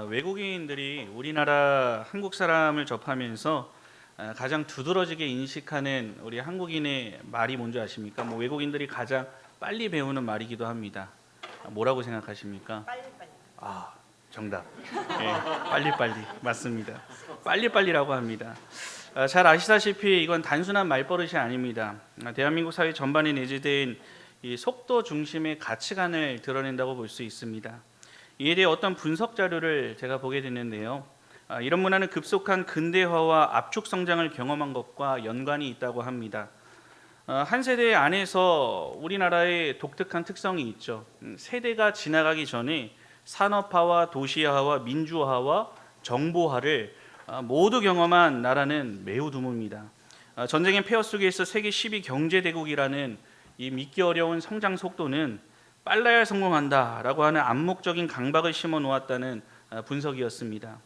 외국인들이 우리나라 한국 사람을 접하면서 가장 두드러지게 인식하는 우리 한국인의 말이 뭔지 아십니까? 외국인들이 가장 빨리 배우는 말이기도 합니다. 뭐라고 생각하십니까? 빨리빨리. 정답. 네, 빨리빨리 맞습니다. 빨리빨리라고 합니다. 잘 아시다시피 이건 단순한 말버릇이 아닙니다. 대한민국 사회 전반에 내재된 이 속도 중심의 가치관을 드러낸다고 볼 수 있습니다. 이에 대해 어떤 분석 자료를 제가 보게 됐는데요. 이런 문화는 급속한 근대화와 압축 성장을 경험한 것과 연관이 있다고 합니다. 한 세대 안에서 우리나라의 독특한 특성이 있죠. 세대가 지나가기 전에 산업화와 도시화와 민주화와 정보화를 모두 경험한 나라는 매우 드뭅니다. 전쟁의 폐허 속에서 세계 10위 경제대국이라는 이 믿기 어려운 성장 속도는 빨라야 성공한다라고 하는 암묵적인 강박을 심어 놓았다는 분석이었습니다.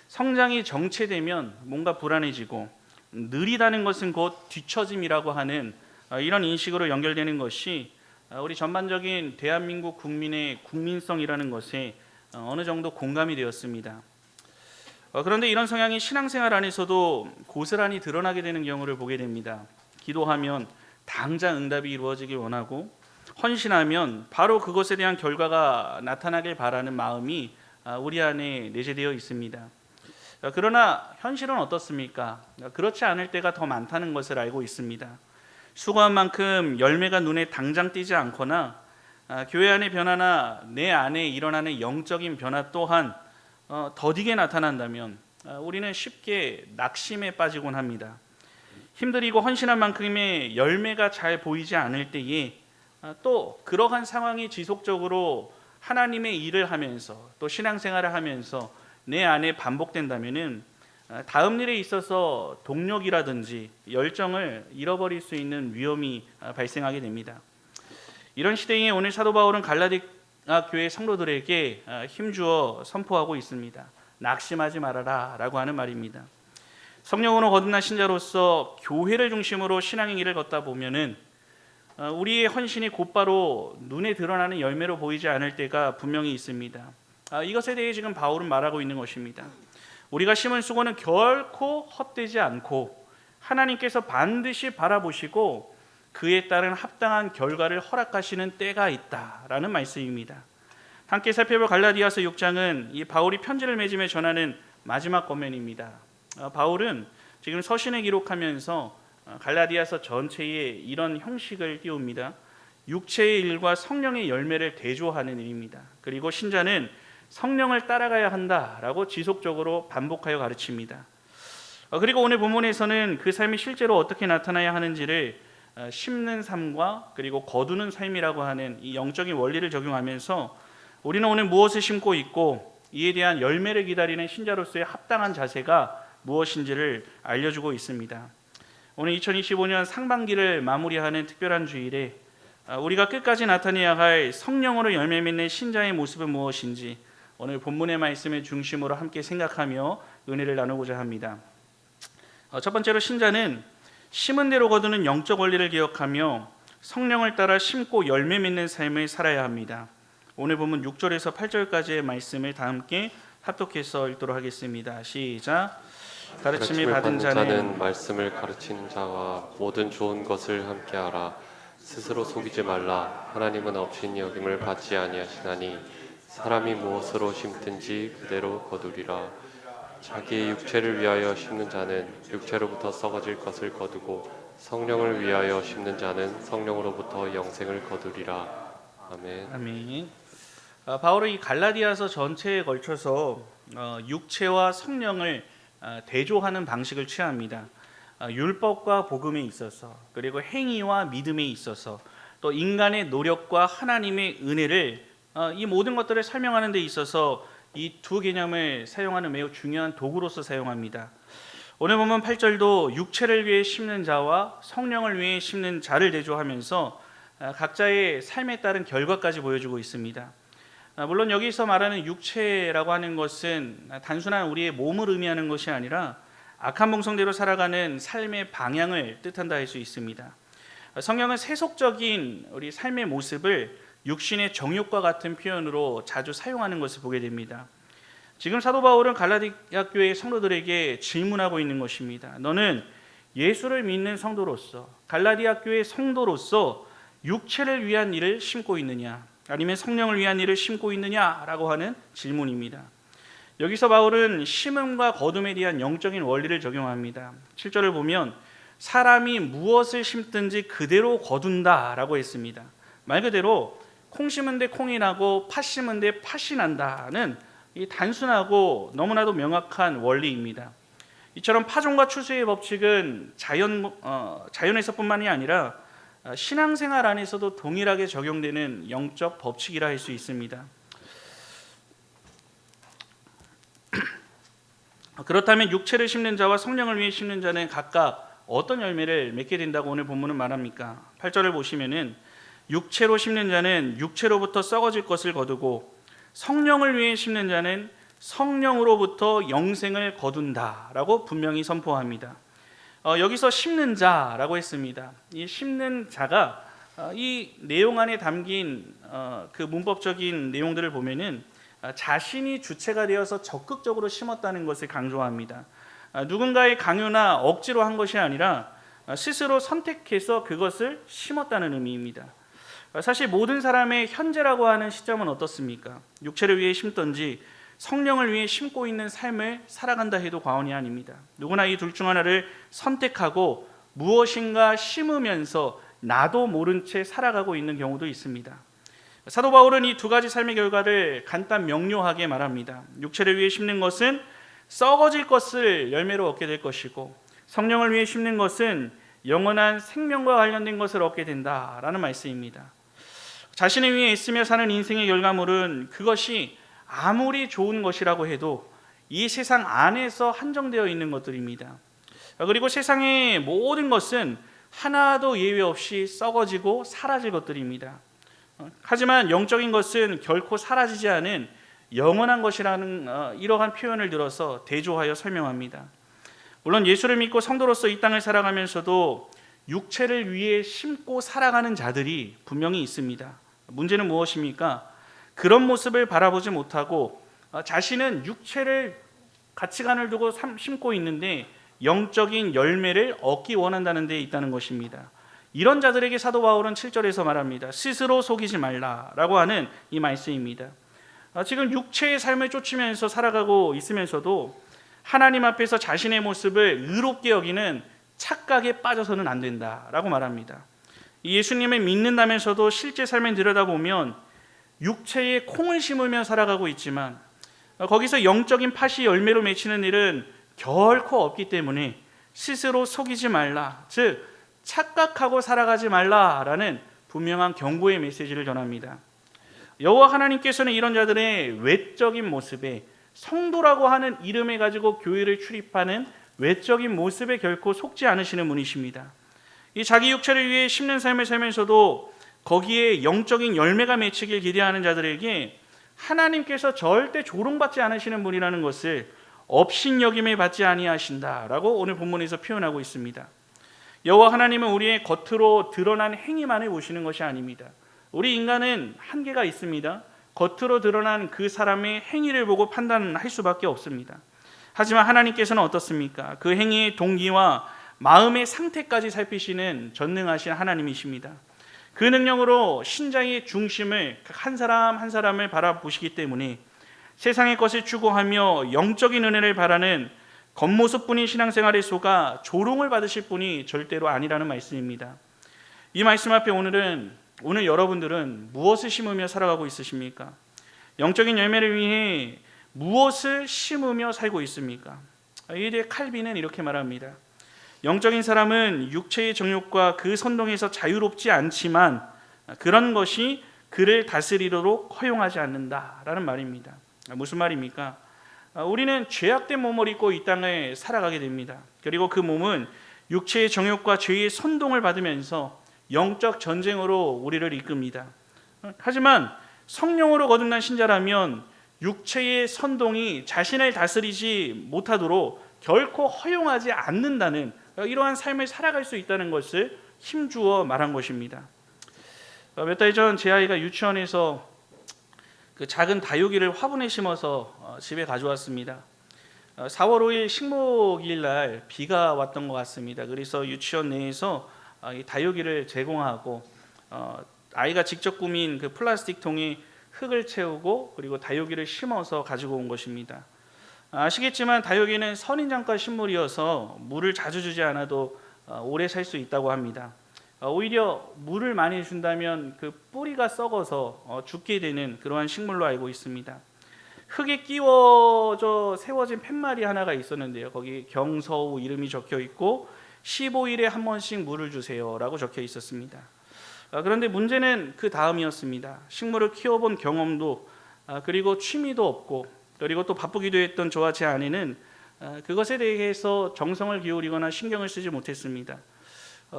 성장이 정체되면 뭔가 불안해지고 느리다는 것은 곧 뒤처짐이라고 하는 이런 인식으로 연결되는 것이 우리 전반적인 대한민국 국민의 국민성이라는 것에 어느 정도 공감이 되었습니다. 그런데 이런 성향이 신앙생활 안에서도 고스란히 드러나게 되는 경우를 보게 됩니다. 기도하면 당장 응답이 이루어지길 원하고 헌신하면 바로 그것에 대한 결과가 나타나길 바라는 마음이 우리 안에 내재되어 있습니다. 그러나 현실은 어떻습니까? 그렇지 않을 때가 더 많다는 것을 알고 있습니다. 수고한 만큼 열매가 눈에 당장 띄지 않거나 교회 안의 변화나 내 안에 일어나는 영적인 변화 또한 더디게 나타난다면 우리는 쉽게 낙심에 빠지곤 합니다. 힘들이고 헌신한 만큼의 열매가 잘 보이지 않을 때에 또 그러한 상황이 지속적으로 하나님의 일을 하면서 또 신앙생활을 하면서 내 안에 반복된다면은 다음 일에 있어서 동력이라든지 열정을 잃어버릴 수 있는 위험이 발생하게 됩니다. 이런 시대에 오늘 사도 바울은 갈라디아 교회 성도들에게 힘주어 선포하고 있습니다. 낙심하지 말아라 라고 하는 말입니다. 성령으로 거듭난 신자로서 교회를 중심으로 신앙의 길을 걷다 보면은 우리의 헌신이 곧바로 눈에 드러나는 열매로 보이지 않을 때가 분명히 있습니다. 이것에 대해 지금 바울은 말하고 있는 것입니다. 우리가 심은 수고는 결코 헛되지 않고 하나님께서 반드시 바라보시고 그에 따른 합당한 결과를 허락하시는 때가 있다라는 말씀입니다. 함께 살펴볼 갈라디아서 6장은 이 바울이 편지를 맺으며 전하는 마지막 권면입니다. 바울은 지금 서신을 기록하면서 갈라디아서 전체에 이런 형식을 띄웁니다. 육체의 일과 성령의 열매를 대조하는 일입니다. 그리고 신자는 성령을 따라가야 한다라고 지속적으로 반복하여 가르칩니다. 그리고 오늘 본문에서는 그 삶이 실제로 어떻게 나타나야 하는지를 심는 삶과 그리고 거두는 삶이라고 하는 이 영적인 원리를 적용하면서 우리는 오늘 무엇을 심고 있고 이에 대한 열매를 기다리는 신자로서의 합당한 자세가 무엇인지를 알려주고 있습니다. 오늘 2025년 상반기를 마무리하는 특별한 주일에 우리가 끝까지 나타내야 할 성령으로 열매 맺는 신자의 모습은 무엇인지 오늘 본문의 말씀을 중심으로 함께 생각하며 은혜를 나누고자 합니다. 첫 번째로 신자는 심은 대로 거두는 영적 원리를 기억하며 성령을 따라 심고 열매 맺는 삶을 살아야 합니다. 오늘 본문 6절에서 8절까지의 말씀을 다 함께 합독해서 읽도록 하겠습니다. 시작. 가르침을 받은 자는 말씀을 가르치는 자와 모든 좋은 것을 함께하라. 스스로 속이지 말라. 하나님은 없인 여김을 받지 아니하시나니 사람이 무엇으로 심든지 그대로 거두리라. 자기의 육체를 위하여 심는 자는 육체로부터 썩어질 것을 거두고 성령을 위하여 심는 자는 성령으로부터 영생을 거두리라. 아멘. 아멘. 바울은 이 갈라디아서 전체에 걸쳐서 육체와 성령을 대조하는 방식을 취합니다. 율법과 복음에 있어서 그리고 행위와 믿음에 있어서 또 인간의 노력과 하나님의 은혜를 이 모든 것들을 설명하는 데 있어서 이 두 개념을 사용하는 매우 중요한 도구로서 사용합니다. 오늘 보면 8절도 육체를 위해 심는 자와 성령을 위해 심는 자를 대조하면서 각자의 삶에 따른 결과까지 보여주고 있습니다. 물론 여기서 말하는 육체라고 하는 것은 단순한 우리의 몸을 의미하는 것이 아니라 악한 본성대로 살아가는 삶의 방향을 뜻한다 할 수 있습니다. 성경은 세속적인 우리 삶의 모습을 육신의 정욕과 같은 표현으로 자주 사용하는 것을 보게 됩니다. 지금 사도 바울은 갈라디아 교회 성도들에게 질문하고 있는 것입니다. 너는 예수를 믿는 성도로서, 갈라디아 교회 성도로서 육체를 위한 일을 심고 있느냐, 아니면 성령을 위한 일을 심고 있느냐라고 하는 질문입니다. 여기서 바울은 심음과 거둠에 대한 영적인 원리를 적용합니다. 7절을 보면 사람이 무엇을 심든지 그대로 거둔다라고 했습니다. 말 그대로 콩 심은 데 콩이 나고 팥 심은 데 팥이 난다는 이 단순하고 너무나도 명확한 원리입니다. 이처럼 파종과 추수의 법칙은 자연에서뿐만이 아니라 신앙생활 안에서도 동일하게 적용되는 영적 법칙이라 할 수 있습니다. 그렇다면 육체를 심는 자와 성령을 위해 심는 자는 각각 어떤 열매를 맺게 된다고 오늘 본문은 말합니까? 8절을 보시면은 육체로 심는 자는 육체로부터 썩어질 것을 거두고 성령을 위해 심는 자는 성령으로부터 영생을 거둔다라고 분명히 선포합니다. 여기서 심는 자라고 했습니다. 이 심는 자가 이 내용 안에 담긴 그 문법적인 내용들을 보면은 자신이 주체가 되어서 적극적으로 심었다는 것을 강조합니다. 누군가의 강요나 억지로 한 것이 아니라 스스로 선택해서 그것을 심었다는 의미입니다. 사실 모든 사람의 현재라고 하는 시점은 어떻습니까? 육체를 위해 심든지 성령을 위해 심고 있는 삶을 살아간다 해도 과언이 아닙니다. 누구나 이 둘 중 하나를 선택하고 무엇인가 심으면서 나도 모른 채 살아가고 있는 경우도 있습니다. 사도 바울은 이 두 가지 삶의 결과를 간단 명료하게 말합니다. 육체를 위해 심는 것은 썩어질 것을 열매로 얻게 될 것이고 성령을 위해 심는 것은 영원한 생명과 관련된 것을 얻게 된다라는 말씀입니다. 자신을 위해 애쓰며 사는 인생의 결과물은 그것이 아무리 좋은 것이라고 해도 이 세상 안에서 한정되어 있는 것들입니다. 그리고 세상의 모든 것은 하나도 예외 없이 썩어지고 사라질 것들입니다. 하지만 영적인 것은 결코 사라지지 않은 영원한 것이라는 이러한 표현을 들어서 대조하여 설명합니다. 물론 예수를 믿고 성도로서 이 땅을 살아가면서도 육체를 위해 심고 살아가는 자들이 분명히 있습니다. 문제는 무엇입니까? 그런 모습을 바라보지 못하고 자신은 육체를 가치관을 두고 심고 있는데 영적인 열매를 얻기 원한다는 데 있다는 것입니다. 이런 자들에게 사도 바울은 7절에서 말합니다. 스스로 속이지 말라라고 하는 이 말씀입니다. 지금 육체의 삶을 쫓으면서 살아가고 있으면서도 하나님 앞에서 자신의 모습을 의롭게 여기는 착각에 빠져서는 안 된다라고 말합니다. 예수님을 믿는다면서도 실제 삶을 들여다보면 육체에 콩을 심으며 살아가고 있지만 거기서 영적인 팥이 열매로 맺히는 일은 결코 없기 때문에 스스로 속이지 말라, 즉 착각하고 살아가지 말라라는 분명한 경고의 메시지를 전합니다. 여호와 하나님께서는 이런 자들의 외적인 모습에 성도라고 하는 이름을 가지고 교회를 출입하는 외적인 모습에 결코 속지 않으시는 분이십니다. 이 자기 육체를 위해 심는 삶을 살면서도 거기에 영적인 열매가 맺히길 기대하는 자들에게 하나님께서 절대 조롱받지 않으시는 분이라는 것을 업신여김을 받지 아니하신다라고 오늘 본문에서 표현하고 있습니다. 여호와 하나님은 우리의 겉으로 드러난 행위만을 보시는 것이 아닙니다. 우리 인간은 한계가 있습니다. 겉으로 드러난 그 사람의 행위를 보고 판단할 수밖에 없습니다. 하지만 하나님께서는 어떻습니까? 그 행위의 동기와 마음의 상태까지 살피시는 전능하신 하나님이십니다. 그 능력으로 신자의 중심을 한 사람 한 사람을 바라보시기 때문에 세상의 것을 추구하며 영적인 은혜를 바라는 겉모습뿐인 신앙생활에 속아 조롱을 받으실 분이 절대로 아니라는 말씀입니다. 이 말씀 앞에 오늘 여러분들은 무엇을 심으며 살아가고 있으십니까? 영적인 열매를 위해 무엇을 심으며 살고 있습니까? 이에 대해 칼빈은 이렇게 말합니다. 영적인 사람은 육체의 정욕과 그 선동에서 자유롭지 않지만 그런 것이 그를 다스리도록 허용하지 않는다라는 말입니다. 무슨 말입니까? 우리는 죄악된 몸을 입고 이 땅을 살아가게 됩니다. 그리고 그 몸은 육체의 정욕과 죄의 선동을 받으면서 영적 전쟁으로 우리를 이끕니다. 하지만 성령으로 거듭난 신자라면 육체의 선동이 자신을 다스리지 못하도록 결코 허용하지 않는다는 이러한 삶을 살아갈 수 있다는 것을 힘주어 말한 것입니다. 몇 달 전 제 아이가 유치원에서 그 작은 다육이를 화분에 심어서 집에 가져왔습니다. 4월 5일 식목일 날 비가 왔던 것 같습니다. 그래서 유치원 내에서 이 다육이를 제공하고 아이가 직접 꾸민 그 플라스틱 통에 흙을 채우고 그리고 다육이를 심어서 가지고 온 것입니다. 아시겠지만 다육이는 선인장과 식물이어서 물을 자주 주지 않아도 오래 살 수 있다고 합니다. 오히려 물을 많이 준다면 그 뿌리가 썩어서 죽게 되는 그러한 식물로 알고 있습니다. 흙에 끼워져 세워진 팻말이 하나가 있었는데요. 거기 경서우 이름이 적혀 있고 15일에 한 번씩 물을 주세요 라고 적혀 있었습니다. 그런데 문제는 그 다음이었습니다. 식물을 키워본 경험도 그리고 취미도 없고 그리고 또 바쁘기도 했던 저와 제 아내는 그것에 대해서 정성을 기울이거나 신경을 쓰지 못했습니다.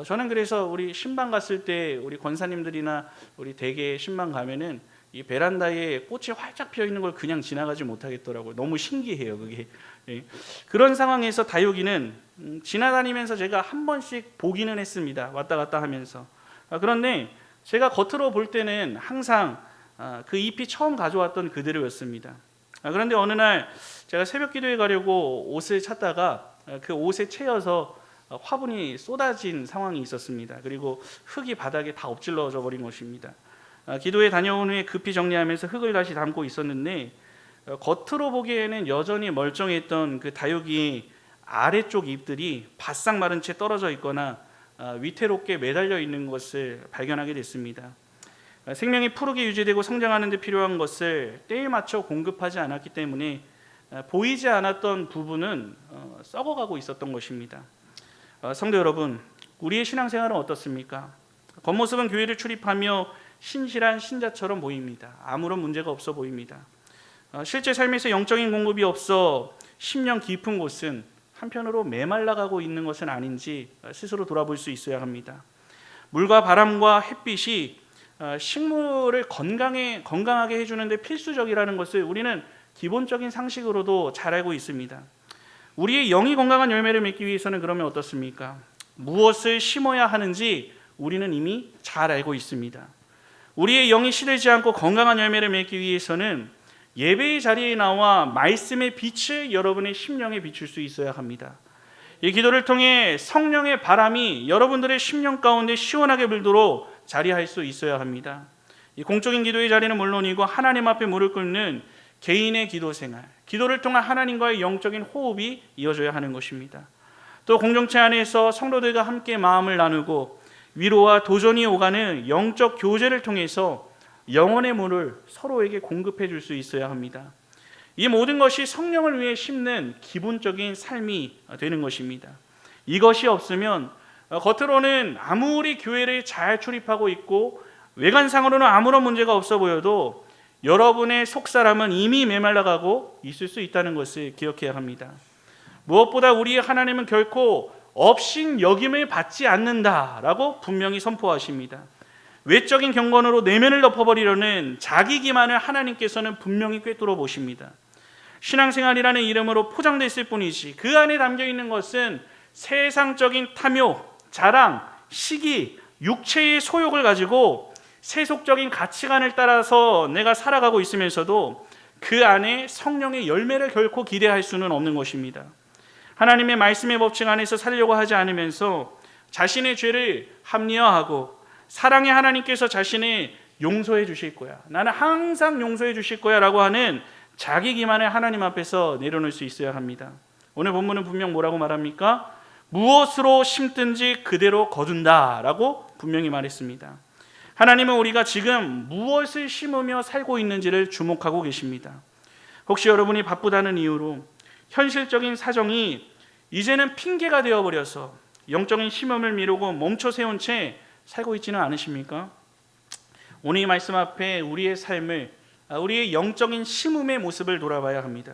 저는 그래서 우리 신방 갔을 때 우리 권사님들이나 우리 대개 신방 가면은 이 베란다에 꽃이 활짝 피어 있는 걸 그냥 지나가지 못하겠더라고요. 너무 신기해요, 그게. 예. 그런 상황에서 다육이는 지나다니면서 제가 한 번씩 보기는 했습니다. 왔다 갔다 하면서. 그런데 제가 겉으로 볼 때는 항상 그 잎이 처음 가져왔던 그대로였습니다. 그런데 어느 날 제가 새벽 기도에 가려고 옷을 찾다가 그 옷에 채여서 화분이 쏟아진 상황이 있었습니다. 그리고 흙이 바닥에 다 엎질러져 버린 것입니다. 기도에 다녀온 후에 급히 정리하면서 흙을 다시 담고 있었는데 겉으로 보기에는 여전히 멀쩡했던 그 다육이의 아래쪽 잎들이 바싹 마른 채 떨어져 있거나 위태롭게 매달려 있는 것을 발견하게 됐습니다. 생명이 푸르게 유지되고 성장하는 데 필요한 것을 때에 맞춰 공급하지 않았기 때문에 보이지 않았던 부분은 썩어가고 있었던 것입니다. 성도 여러분, 우리의 신앙생활은 어떻습니까? 겉모습은 교회를 출입하며 신실한 신자처럼 보입니다. 아무런 문제가 없어 보입니다. 실제 삶에서 영적인 공급이 없어 심령 깊은 곳은 한편으로 메말라가고 있는 것은 아닌지 스스로 돌아볼 수 있어야 합니다. 물과 바람과 햇빛이 식물을 건강하게 해주는데 필수적이라는 것을 우리는 기본적인 상식으로도 잘 알고 있습니다. 우리의 영이 건강한 열매를 맺기 위해서는 그러면 어떻습니까? 무엇을 심어야 하는지 우리는 이미 잘 알고 있습니다. 우리의 영이 시들지 않고 건강한 열매를 맺기 위해서는 예배의 자리에 나와 말씀의 빛을 여러분의 심령에 비출 수 있어야 합니다. 이 기도를 통해 성령의 바람이 여러분들의 심령 가운데 시원하게 불도록 자리할 수 있어야 합니다. 이 공적인 기도의 자리는 물론이고 하나님 앞에 무릎 꿇는 개인의 기도 생활, 기도를 통한 하나님과의 영적인 호흡이 이어져야 하는 것입니다. 또 공동체 안에서 성도들과 함께 마음을 나누고 위로와 도전이 오가는 영적 교제를 통해서 영혼의 물을 서로에게 공급해 줄 수 있어야 합니다. 이 모든 것이 성령을 위해 심는 기본적인 삶이 되는 것입니다. 이것이 없으면 겉으로는 아무리 교회를 잘 출입하고 있고 외관상으로는 아무런 문제가 없어 보여도 여러분의 속사람은 이미 메말라가고 있을 수 있다는 것을 기억해야 합니다. 무엇보다 우리의 하나님은 결코 업신 여김을 받지 않는다라고 분명히 선포하십니다. 외적인 경건으로 내면을 덮어버리려는 자기 기만을 하나님께서는 분명히 꿰뚫어 보십니다. 신앙생활이라는 이름으로 포장됐을 뿐이지 그 안에 담겨있는 것은 세상적인 탐욕, 자랑, 시기, 육체의 소욕을 가지고 세속적인 가치관을 따라서 내가 살아가고 있으면서도 그 안에 성령의 열매를 결코 기대할 수는 없는 것입니다. 하나님의 말씀의 법칙 안에서 살려고 하지 않으면서 자신의 죄를 합리화하고 사랑의 하나님께서 자신을 용서해 주실 거야, 나는 항상 용서해 주실 거야 라고 하는 자기 기만을 하나님 앞에서 내려놓을 수 있어야 합니다. 오늘 본문은 분명 뭐라고 말합니까? 무엇으로 심든지 그대로 거둔다 라고 분명히 말했습니다. 하나님은 우리가 지금 무엇을 심으며 살고 있는지를 주목하고 계십니다. 혹시 여러분이 바쁘다는 이유로 현실적인 사정이 이제는 핑계가 되어버려서 영적인 심음을 미루고 멈춰 세운 채 살고 있지는 않으십니까? 오늘 이 말씀 앞에 우리의 삶을, 우리의 영적인 심음의 모습을 돌아봐야 합니다.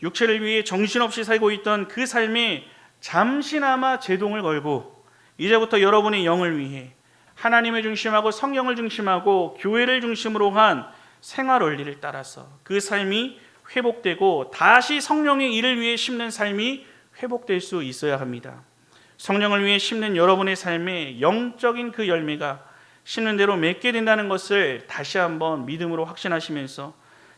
육체를 위해 정신없이 살고 있던 그 삶에 잠시나마 제동을 걸고 이제부터 여러분의 영을 위해 하나님을 중심하고 성령을 중심하고 교회를 중심으로 한 생활 원리를 따라서 그 삶이 회복되고 다시 성령의 일을 위해 심는 삶이 회복될 수 있어야 합니다. 성령을 위해 심는 여러분의 삶에 영적인 그 열매가 심는 대로 맺게 된다는 것을 다시 한번 믿음으로 확신하시면서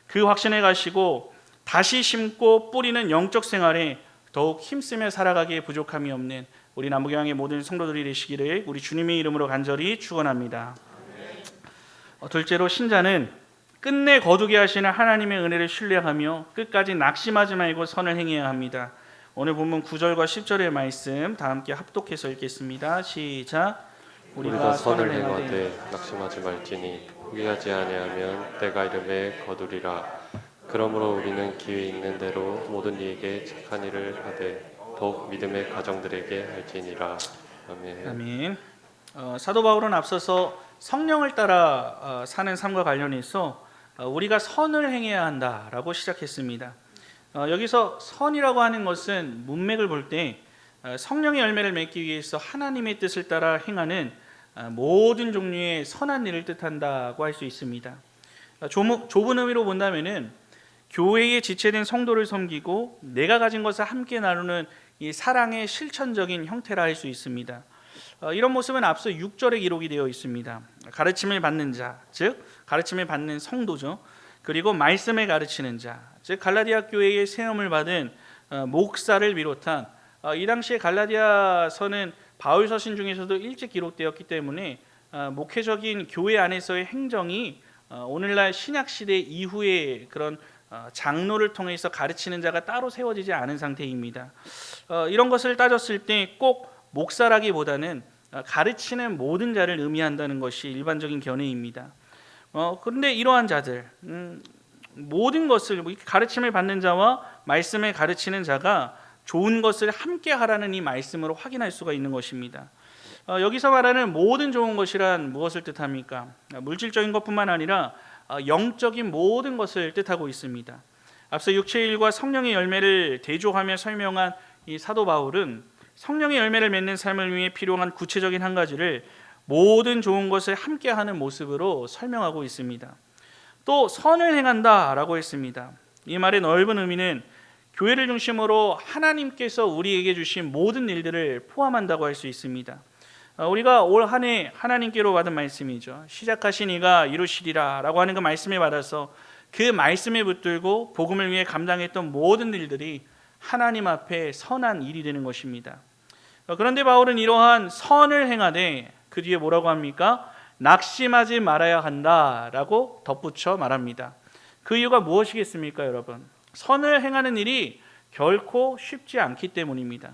그 확신을 가지고 다시 심고 뿌리는 영적 생활에 더욱 힘쓰며 살아가기에 부족함이 없는 우리 남부교향의 모든 성도들이 되시기를 우리 주님의 이름으로 간절히 축원합니다. 둘째로 신자는 끝내 거두게 하시는 하나님의 은혜를 신뢰하며 끝까지 낙심하지 말고 선을 행해야 합니다. 오늘 본문 9절과 10절의 말씀 다 함께 합독해서 읽겠습니다. 시작. 우리가 선을 행하되 낙심하지 말지니 포기하지 아니하면 때가 이름에 거두리라. 그러므로 우리는 기회 있는 대로 모든 이에게 착한 일을 하되 더욱 믿음의 가정들에게 할지니라. 아멘. 아멘. 사도 바울은 앞서서 성령을 따라 사는 삶과 관련해서 우리가 선을 행해야 한다라고 시작했습니다. 여기서 선이라고 하는 것은 문맥을 볼 때 성령의 열매를 맺기 위해서 하나님의 뜻을 따라 행하는 모든 종류의 선한 일을 뜻한다고 할 수 있습니다. 좁은 의미로 본다면은 교회에 지체된 성도를 섬기고 내가 가진 것을 함께 나누는 이 사랑의 실천적인 형태라 할 수 있습니다. 이런 모습은 앞서 6절에 기록이 되어 있습니다. 가르침을 받는 자, 즉 가르침을 받는 성도죠. 그리고 말씀을 가르치는 자, 즉 갈라디아 교회의 세움을 받은 목사를 비롯한 이 당시에 갈라디아서는 바울 서신 중에서도 일찍 기록되었기 때문에 목회적인 교회 안에서의 행정이 오늘날 신약 시대 이후의 그런 장로를 통해서 가르치는 자가 따로 세워지지 않은 상태입니다. 이런 것을 따졌을 때 꼭 목사라기보다는 가르치는 모든 자를 의미한다는 것이 일반적인 견해입니다. 그런데 이러한 자들, 모든 것을 가르침을 받는 자와 말씀을 가르치는 자가 좋은 것을 함께 하라는 이 말씀으로 확인할 수가 있는 것입니다. 여기서 말하는 모든 좋은 것이란 무엇을 뜻합니까? 물질적인 것뿐만 아니라 영적인 모든 것을 뜻하고 있습니다. 앞서 육체의 일과 성령의 열매를 대조하며 설명한 이 사도 바울은 성령의 열매를 맺는 삶을 위해 필요한 구체적인 한 가지를 모든 좋은 것을 함께하는 모습으로 설명하고 있습니다. 또 선을 행한다라고 했습니다. 이 말의 넓은 의미는 교회를 중심으로 하나님께서 우리에게 주신 모든 일들을 포함한다고 할 수 있습니다. 우리가 올 한 해 하나님께로 받은 말씀이죠. 시작하신 이가 이루시리라 라고 하는 그 말씀을 받아서 그 말씀에 붙들고 복음을 위해 감당했던 모든 일들이 하나님 앞에 선한 일이 되는 것입니다. 그런데 바울은 이러한 선을 행하되 그 뒤에 뭐라고 합니까? 낙심하지 말아야 한다라고 덧붙여 말합니다. 그 이유가 무엇이겠습니까, 여러분? 선을 행하는 일이 결코 쉽지 않기 때문입니다.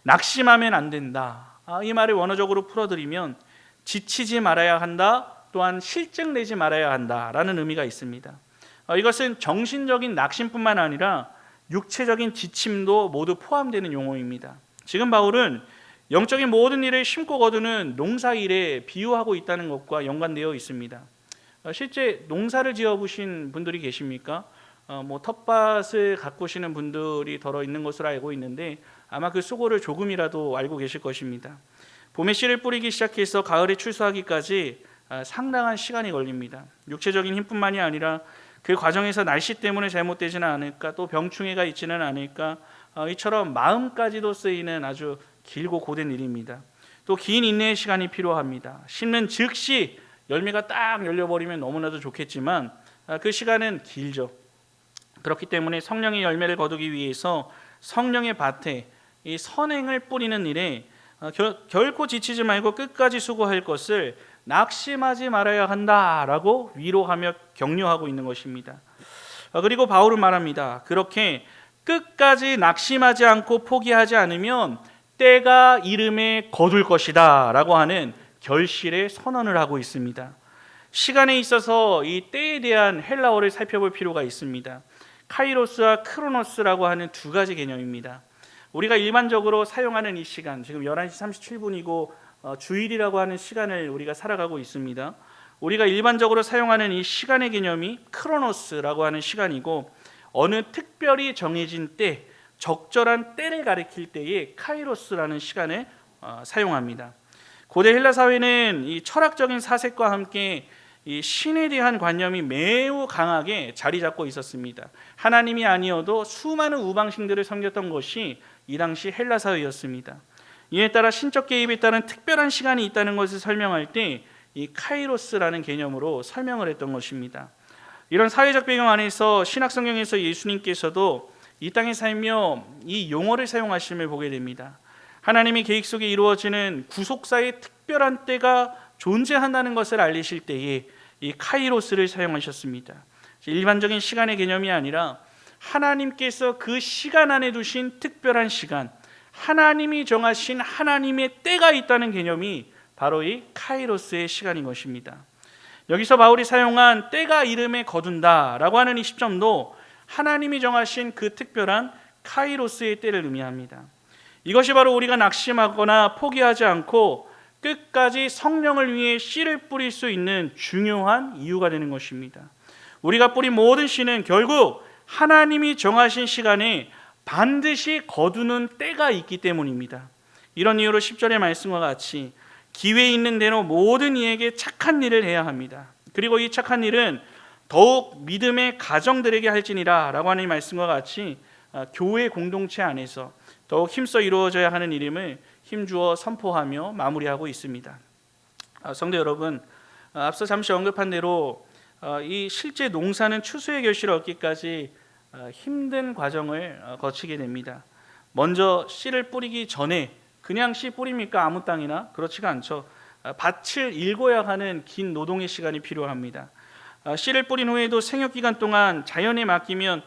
낙심하면 안 된다. 이 말을 원어적으로 풀어드리면 지치지 말아야 한다, 또한 실증내지 말아야 한다라는 의미가 있습니다. 이것은 정신적인 낙심뿐만 아니라 육체적인 지침도 모두 포함되는 용어입니다. 지금 바울은 영적인 모든 일을 심고 거두는 농사일에 비유하고 있다는 것과 연관되어 있습니다. 실제 농사를 지어보신 분들이 계십니까? 텃밭을 가꾸시는 분들이 더러 있는 것으로 알고 있는데 아마 그 수고를 조금이라도 알고 계실 것입니다. 봄에 씨를 뿌리기 시작해서 가을에 출소하기까지 상당한 시간이 걸립니다. 육체적인 힘뿐만이 아니라 그 과정에서 날씨 때문에 잘못되지는 않을까, 또 병충해가 있지는 않을까, 이처럼 마음까지도 쓰이는 아주 길고 고된 일입니다. 또 긴 인내의 시간이 필요합니다. 심는 즉시 열매가 딱 열려버리면 너무나도 좋겠지만 그 시간은 길죠. 그렇기 때문에 성령의 열매를 거두기 위해서 성령의 밭에 이 선행을 뿌리는 일에 결코 지치지 말고 끝까지 수고할 것을 낙심하지 말아야 한다라고 위로하며 격려하고 있는 것입니다. 그리고 바울은 말합니다. 그렇게 끝까지 낙심하지 않고 포기하지 않으면 때가 이름에 거둘 것이다 라고 하는 결실의 선언을 하고 있습니다. 시간에 있어서 이 때에 대한 헬라어를 살펴볼 필요가 있습니다. 카이로스와 크로노스라고 하는 두 가지 개념입니다. 우리가 일반적으로 사용하는 이 시간, 지금 11시 37분이고 주일이라고 하는 시간을 우리가 살아가고 있습니다. 우리가 일반적으로 사용하는 이 시간의 개념이 크로노스라고 하는 시간이고, 어느 특별히 정해진 때, 적절한 때를 가리킬 때에 카이로스라는 시간을 사용합니다. 고대 헬라 사회는 이 철학적인 사색과 함께 이 신에 대한 관념이 매우 강하게 자리 잡고 있었습니다. 하나님이 아니어도 수많은 우방신들을 섬겼던 것이 이 당시 헬라 사회였습니다. 이에 따라 신적 개입에 따른 특별한 시간이 있다는 것을 설명할 때 이 카이로스라는 개념으로 설명을 했던 것입니다. 이런 사회적 배경 안에서 신약 성경에서 예수님께서도 이 땅에 살며 이 용어를 사용하심을 보게 됩니다. 하나님의 계획 속에 이루어지는 구속사의 특별한 때가 존재한다는 것을 알리실 때에 이 카이로스를 사용하셨습니다. 일반적인 시간의 개념이 아니라 하나님께서 그 시간 안에 두신 특별한 시간, 하나님이 정하신 하나님의 때가 있다는 개념이 바로 이 카이로스의 시간인 것입니다. 여기서 바울이 사용한 때가 이름에 거둔다라고 하는 이 시점도 하나님이 정하신 그 특별한 카이로스의 때를 의미합니다. 이것이 바로 우리가 낙심하거나 포기하지 않고 끝까지 성령을 위해 씨를 뿌릴 수 있는 중요한 이유가 되는 것입니다. 우리가 뿌린 모든 씨는 결국 하나님이 정하신 시간에 반드시 거두는 때가 있기 때문입니다. 이런 이유로 10절의 말씀과 같이 기회 있는 대로 모든 이에게 착한 일을 해야 합니다. 그리고 이 착한 일은 더욱 믿음의 가정들에게 할지니라 라고 하는 이 말씀과 같이 교회 공동체 안에서 더욱 힘써 이루어져야 하는 일임을 힘주어 선포하며 마무리하고 있습니다. 성도 여러분, 앞서 잠시 언급한 대로 이 실제 농사는 추수의 결실을 얻기까지 힘든 과정을 거치게 됩니다. 먼저 씨를 뿌리기 전에 그냥 씨 뿌립니까? 아무 땅이나? 그렇지가 않죠. 밭을 일궈야 하는 긴 노동의 시간이 필요합니다. 씨를 뿌린 후에도 생육 기간 동안 자연에 맡기면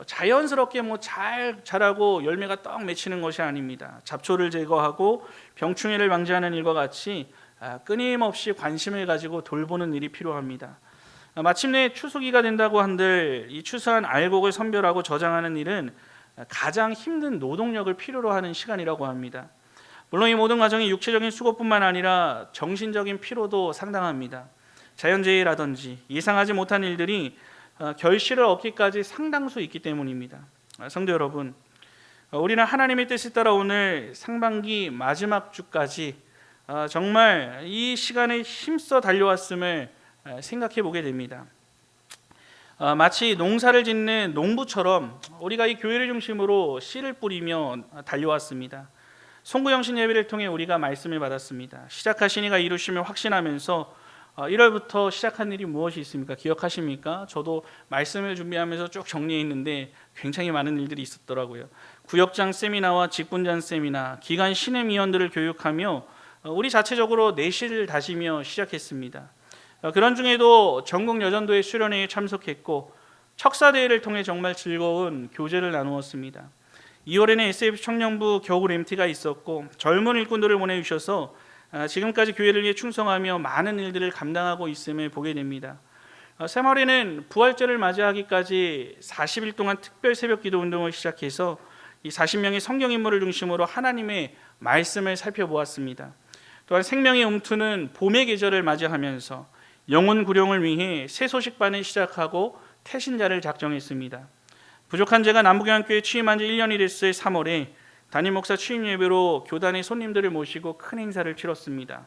자연스럽게 잘 자라고 열매가 떡 맺히는 것이 아닙니다. 잡초를 제거하고 병충해를 방지하는 일과 같이 끊임없이 관심을 가지고 돌보는 일이 필요합니다. 마침내 추수기가 된다고 한들 이 추수한 알곡을 선별하고 저장하는 일은 가장 힘든 노동력을 필요로 하는 시간이라고 합니다. 물론 이 모든 과정이 육체적인 수고뿐만 아니라 정신적인 피로도 상당합니다. 자연재해라든지 예상하지 못한 일들이 결실을 얻기까지 상당수 있기 때문입니다. 성도 여러분, 우리는 하나님의 뜻에 따라 오늘 상반기 마지막 주까지 정말 이 시간에 힘써 달려왔음을 생각해 보게 됩니다. 마치 농사를 짓는 농부처럼 우리가 이 교회를 중심으로 씨를 뿌리며 달려왔습니다. 송구영신 예배를 통해 우리가 말씀을 받았습니다. 시작하신 이가 이루심을 확신하면서 1월부터 시작한 일이 무엇이 있습니까? 기억하십니까? 저도 말씀을 준비하면서 쭉 정리했는데 굉장히 많은 일들이 있었더라고요. 구역장 세미나와 직분장 세미나, 기간 신임위원들을 교육하며 우리 자체적으로 내실을 다지며 시작했습니다. 그런 중에도 전국 여전도의 수련회에 참석했고 척사대회를 통해 정말 즐거운 교제를 나누었습니다. 2월에는 SF 청년부 겨울 MT가 있었고 젊은 일꾼들을 보내주셔서 지금까지 교회를 위해 충성하며 많은 일들을 감당하고 있음을 보게 됩니다. 새말에는 부활절을 맞이하기까지 40일 동안 특별 새벽 기도 운동을 시작해서 이 40명의 성경 인물을 중심으로 하나님의 말씀을 살펴보았습니다. 또한 생명의 움트는 봄의 계절을 맞이하면서 영혼 구령을 위해 새 소식반을 시작하고 태신자를 작정했습니다. 부족한 제가 남부교환교회 취임한 지 1년이 됐을 3월에 담임 목사 취임 예배로 교단의 손님들을 모시고 큰 행사를 치렀습니다.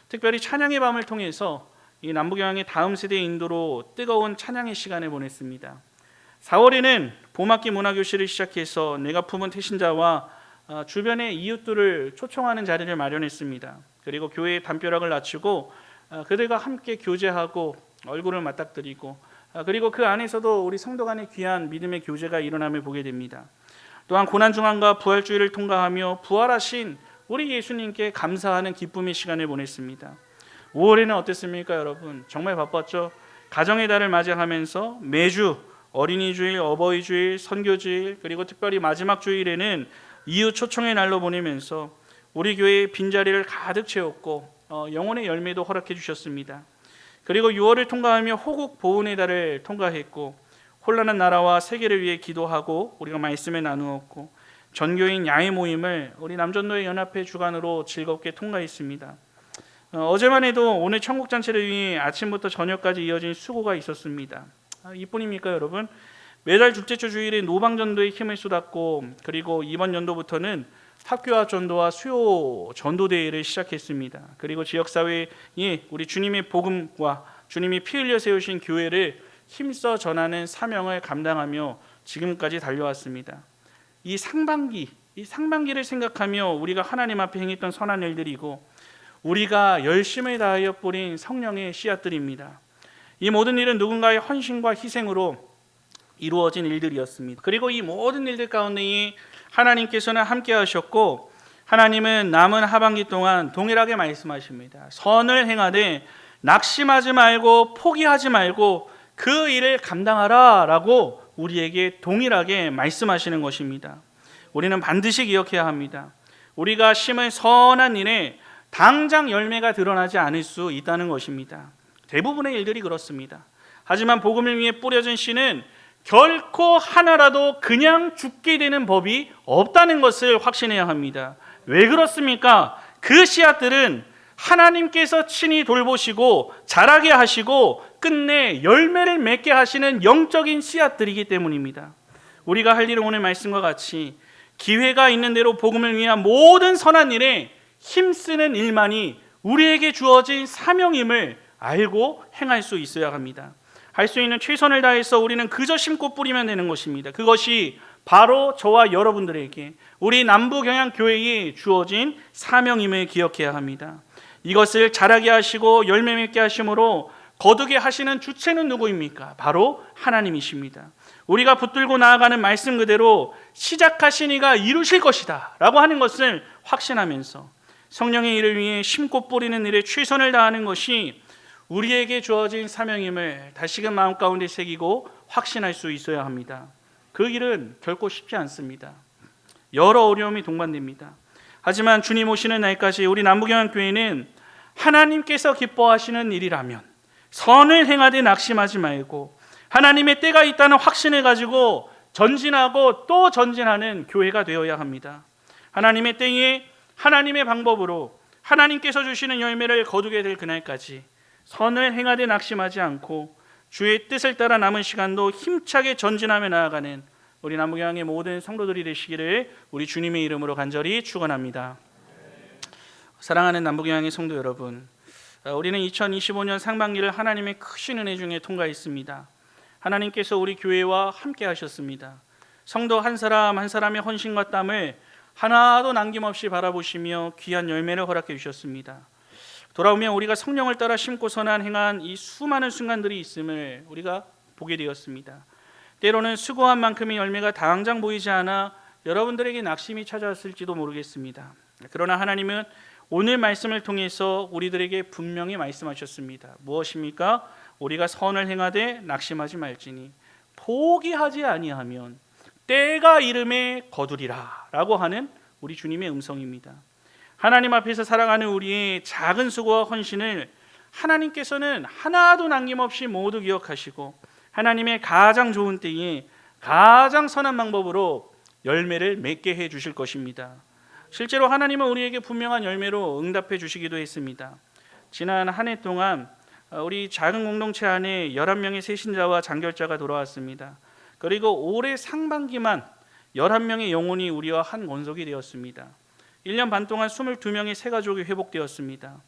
특별히 찬양의 밤을 통해서 이 남부교환의 다음 세대의 인도로 뜨거운 찬양의 시간을 보냈습니다. 4월에는 봄학기 문화교실을 시작해서 내가 품은 태신자와 주변의 이웃들을 초청하는 자리를 마련했습니다. 그리고 교회의 담벼락을 낮추고 그들과 함께 교제하고 얼굴을 맞닥뜨리고 그리고 그 안에서도 우리 성도 간의 귀한 믿음의 교제가 일어남을 보게 됩니다. 또한 고난중앙과 부활주의를 통과하며 부활하신 우리 예수님께 감사하는 기쁨의 시간을 보냈습니다. 5월에는 어땠습니까, 여러분? 정말 바빴죠? 가정의 달을 맞이하면서 매주 어린이주일, 어버이주일, 선교주일, 그리고 특별히 마지막 주일에는 이웃 초청의 날로 보내면서 우리 교회의 빈자리를 가득 채웠고 영혼의 열매도 허락해 주셨습니다. 그리고 6월을 통과하며 호국 보훈의 달을 통과했고 혼란한 나라와 세계를 위해 기도하고 우리가 말씀을 나누었고 전교인 야외 모임을 우리 남전도의 연합회 주관으로 즐겁게 통과했습니다. 어제만 해도 오늘 천국잔치를 위해 아침부터 저녁까지 이어진 수고가 있었습니다. 이뿐입니까, 여러분? 매달 둘째 주 주일에 노방전도에 힘을 쏟았고 그리고 이번 연도부터는 학교와 전도와 수요 전도대회를 시작했습니다. 그리고 지역사회에 우리 주님의 복음과 주님이 피 흘려 세우신 교회를 힘써 전하는 사명을 감당하며 지금까지 달려왔습니다. 이 상반기를 생각하며 우리가 하나님 앞에 행했던 선한 일들이고 우리가 열심을 다하여 뿌린 성령의 씨앗들입니다. 이 모든 일은 누군가의 헌신과 희생으로 이루어진 일들이었습니다. 그리고 이 모든 일들 가운데 하나님께서는 함께 하셨고, 하나님은 남은 하반기 동안 동일하게 말씀하십니다. 선을 행하되 낙심하지 말고 포기하지 말고 그 일을 감당하라 라고 우리에게 동일하게 말씀하시는 것입니다. 우리는 반드시 기억해야 합니다. 우리가 심은 선한 일에 당장 열매가 드러나지 않을 수 있다는 것입니다. 대부분의 일들이 그렇습니다. 하지만 복음을 위해 뿌려진 씨는 결코 하나라도 그냥 죽게 되는 법이 없다는 것을 확신해야 합니다. 왜 그렇습니까? 그 씨앗들은 하나님께서 친히 돌보시고 자라게 하시고 끝내 열매를 맺게 하시는 영적인 씨앗들이기 때문입니다. 우리가 할 일은 오늘 말씀과 같이 기회가 있는 대로 복음을 위한 모든 선한 일에 힘쓰는 일만이 우리에게 주어진 사명임을 알고 행할 수 있어야 합니다. 할 수 있는 최선을 다해서 우리는 그저 심고 뿌리면 되는 것입니다. 그것이 바로 저와 여러분들에게 우리 남부경양교회에 주어진 사명임을 기억해야 합니다. 이것을 자라게 하시고 열매 맺게 하심으로 거두게 하시는 주체는 누구입니까? 바로 하나님이십니다. 우리가 붙들고 나아가는 말씀 그대로 시작하신 이가 이루실 것이다 라고 하는 것을 확신하면서 성령의 일을 위해 심고 뿌리는 일에 최선을 다하는 것이 우리에게 주어진 사명임을 다시금 마음 가운데 새기고 확신할 수 있어야 합니다. 그 일은 결코 쉽지 않습니다. 여러 어려움이 동반됩니다. 하지만 주님 오시는 날까지 우리 남부경양교회는 하나님께서 기뻐하시는 일이라면 선을 행하되 낙심하지 말고 하나님의 때가 있다는 확신을 가지고 전진하고 또 전진하는 교회가 되어야 합니다. 하나님의 때에 하나님의 방법으로 하나님께서 주시는 열매를 거두게 될 그날까지 선을 행하되 낙심하지 않고 주의 뜻을 따라 남은 시간도 힘차게 전진하며 나아가는 우리 남부경양의 모든 성도들이 되시기를 우리 주님의 이름으로 간절히 축원합니다. 사랑하는 남부경양의 성도 여러분, 우리는 2025년 상반기를 하나님의 크신 은혜 중에 통과했습니다. 하나님께서 우리 교회와 함께 하셨습니다. 성도 한 사람 한 사람의 헌신과 땀을 하나도 남김없이 바라보시며 귀한 열매를 허락해 주셨습니다. 돌아오면 우리가 성령을 따라 심고 선한 행한 이 수많은 순간들이 있음을 우리가 보게 되었습니다. 때로는 수고한 만큼의 열매가 당장 보이지 않아 여러분들에게 낙심이 찾아왔을지도 모르겠습니다. 그러나 하나님은 오늘 말씀을 통해서 우리들에게 분명히 말씀하셨습니다. 무엇입니까? 우리가 선을 행하되 낙심하지 말지니 포기하지 아니하면 때가 이름에 거두리라 라고 하는 우리 주님의 음성입니다. 하나님 앞에서 살아가는 우리의 작은 수고와 헌신을 하나님께서는 하나도 남김없이 모두 기억하시고 하나님의 가장 좋은 때에 가장 선한 방법으로 열매를 맺게 해 주실 것입니다. 실제로 하나님은 우리에게 분명한 열매로 응답해 주시기도 했습니다. 지난 한 해 동안 우리 작은 공동체 안에 11명의 새신자와 장결자가 돌아왔습니다. 그리고 올해 상반기만 11명의 영혼이 우리와 한 원석이 되었습니다. 1년 반 동안 22명의 새 가족이 회복되었습니다.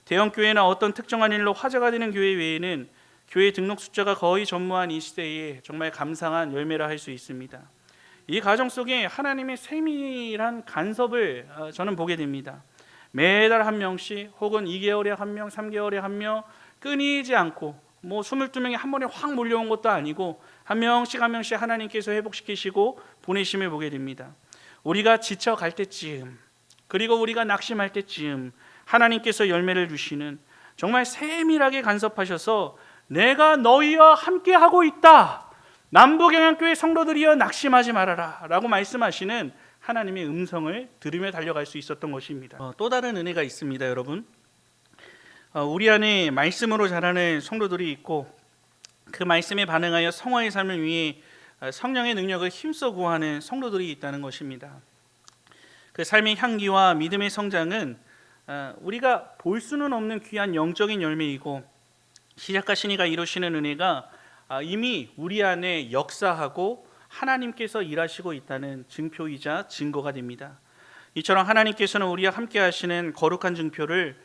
대형교회나 어떤 특정한 일로 화제가 되는 교회 외에는 교회 등록 숫자가 거의 전무한 이 시대에 정말 감상한 열매라 할 수 있습니다. 이 과정 속에 하나님의 세밀한 간섭을 저는 보게 됩니다. 매달 한 명씩 혹은 2개월에 한 명, 3개월에 한 명 끊이지 않고 22명이 한 번에 확 몰려온 것도 아니고 한 명씩 한 명씩 하나님께서 회복시키시고 보내심을 보게 됩니다. 우리가 지쳐갈 때쯤 그리고 우리가 낙심할 때쯤 하나님께서 열매를 주시는 정말 세밀하게 간섭하셔서 내가 너희와 함께하고 있다. 남부경양교회 성도들이여 낙심하지 말아라 라고 말씀하시는 하나님의 음성을 들으며 달려갈 수 있었던 것입니다. 또 다른 은혜가 있습니다, 여러분. 우리 안에 말씀으로 자라는 성도들이 있고 그 말씀에 반응하여 성화의 삶을 위해 성령의 능력을 힘써 구하는 성도들이 있다는 것입니다. 그 삶의 향기와 믿음의 성장은 우리가 볼 수는 없는 귀한 영적인 열매이고 시작하신 이가 이루시는 은혜가 이미 우리 안에 역사하고 하나님께서 일하시고 있다는 증표이자 증거가 됩니다. 이처럼 하나님께서는 우리와 함께 하시는 거룩한 증표를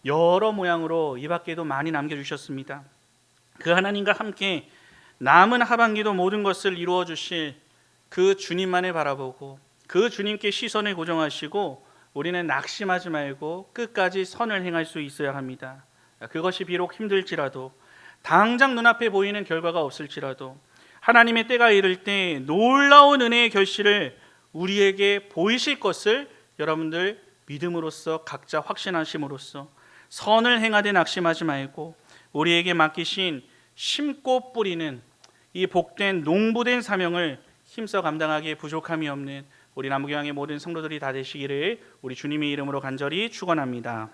여러 모양으로 이 밖에도 많이 남겨주셨습니다. 그 하나님과 함께 남은 하반기도 모든 것을 이루어 주실 그 주님만을 바라보고 그 주님께 시선을 고정하시고 우리는 낙심하지 말고 끝까지 선을 행할 수 있어야 합니다. 그것이 비록 힘들지라도 당장 눈앞에 보이는 결과가 없을지라도 하나님의 때가 이를 때 놀라운 은혜의 결실을 우리에게 보이실 것을 여러분들 믿음으로써 각자 확신하심으로써 선을 행하되 낙심하지 말고 우리에게 맡기신 심고 뿌리는 이 복된 농부된 사명을 힘써 감당하기에 부족함이 없는 우리 남구교회의 모든 성도들이 다 되시기를 우리 주님의 이름으로 간절히 축원합니다.